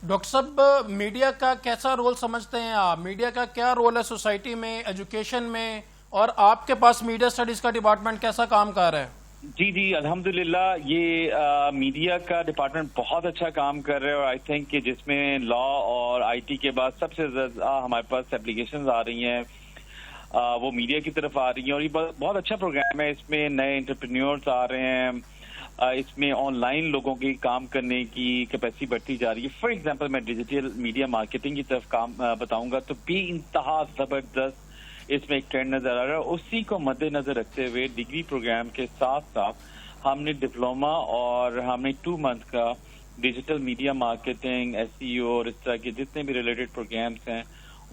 Doctor साहब, media का कैसा रोल समझते हैं आप? मीडिया का क्या रोल है सोसाइटी में, एजुकेशन में, और आपके पास मीडिया स्टडीज का डिपार्टमेंट कैसा काम कर रहा है? जी अल्हम्दुलिल्लाह ये मीडिया का डिपार्टमेंट बहुत अच्छा काम कर रहे हैं। और आई थिंक कि जिसमें लॉ और आईटी के बाद सबसे ज़्यादा हमारे पास एप्लीकेशंस आ रही हैं, वो मीडिया की तरफ आ रही हैं। और ये बहुत अच्छा प्रोग्राम है। इसमें नए एंटरप्रेन्योर्स आ रहे हैं, इसमें ऑनलाइन लोगों की काम करने की कैपेसिटी बढ़ती जा रही है। फॉर एग्जांपल मैं डिजिटल मीडिया मार्केटिंग की तरफ काम बताऊंगा तो बेइंतहा ज़बरदस्त इसमें एक ट्रेंड नजर आ रहा है। उसी को मद्देनजर रखते हुए डिग्री प्रोग्राम के साथ साथ हमने डिप्लोमा और हमने 2 मंथ का डिजिटल मीडिया मार्केटिंग, एसईओ और इस तरह के जितने भी रिलेटेड प्रोग्राम्स हैं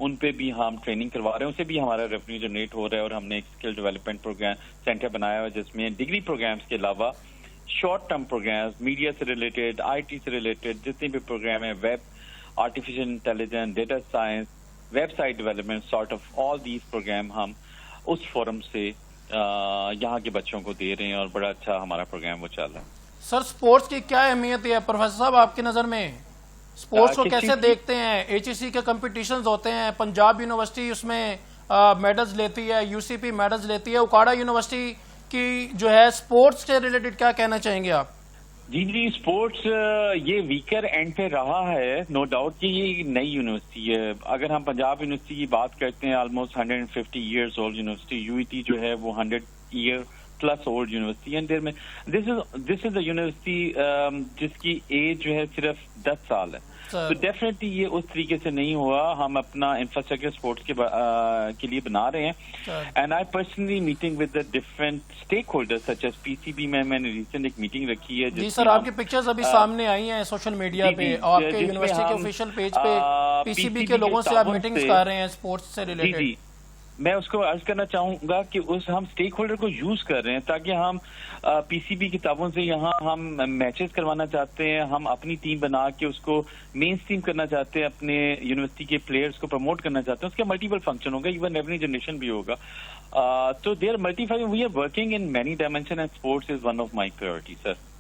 उन पे भी हम ट्रेनिंग करवा रहे हैं। उससे भी हमारा रेवेन्यू जनरेट हो रहा है। और हमने एक स्किल डेवलपमेंट प्रोग्राम सेंटर बनाया हुआ है जिसमें डिग्री प्रोग्राम्स के अलावा शॉर्ट टर्म प्रोग्राम्स, मीडिया से रिलेटेड, आईटी से रिलेटेड जितने भी प्रोग्राम है, web, artificial intelligence, data science, website development, sort of all these program हम उस फोरम से यहाँ के बच्चों को दे रहे हैं। और बड़ा अच्छा हमारा प्रोग्राम वो चल रहा है। सर, स्पोर्ट्स की क्या अहमियत है प्रोफेसर साहब आपकी नज़र में? स्पोर्ट्स को कैसे देखते हैं? एचईसी के कंपटीशंस होते हैं, पंजाब यूनिवर्सिटी उसमें मेडल्स लेती है, यूसीपी मेडल्स लेती है, उकाड़ा यूनिवर्सिटी की जो है स्पोर्ट्स से रिलेटेड क्या कहना चाहेंगे आप? जी स्पोर्ट्स ये वीकर एंड पे रहा है, नो डाउट कि ये नई यूनिवर्सिटी है। अगर हम पंजाब यूनिवर्सिटी की बात करते हैं, almost 150 years old university, UET जो है वो 100 year plus old university. And में दिस इज अ यूनिवर्सिटी जिसकी एज जो है सिर्फ 10 साल है। तो डेफिनेटली ये उस तरीके से नहीं हुआ। हम अपना इंफ्रास्ट्रक्चर स्पोर्ट्स के लिए बना रहे हैं। And I personally meeting with the different stakeholders such as PCB में मैंने रिसेंट एक मीटिंग रखी है। जी सर, आपकी पिक्चर्स अभी सामने आई हैं सोशल मीडिया पे, आपके यूनिवर्सिटी के ऑफिशियल पेज पे पीसीबी के लोगों से आप मीटिंग्स कर रहे हैं स्पोर्ट्स से रिलेटेड। मैं उसको अर्ज करना चाहूंगा कि हम स्टेक होल्डर को यूज कर रहे हैं ताकि हम पीसीबी किताबों से यहाँ हम मैचेस करवाना चाहते हैं। हम अपनी टीम बना के उसको मेन स्ट्रीम करना चाहते हैं, अपने यूनिवर्सिटी के प्लेयर्स को प्रमोट करना चाहते हैं। उसके मल्टीपल फंक्शन होगा, इवन रेवेन्यू जनरेशन भी होगा। तो there multiplying, we are working in many dimension and sports is one of my priority sir.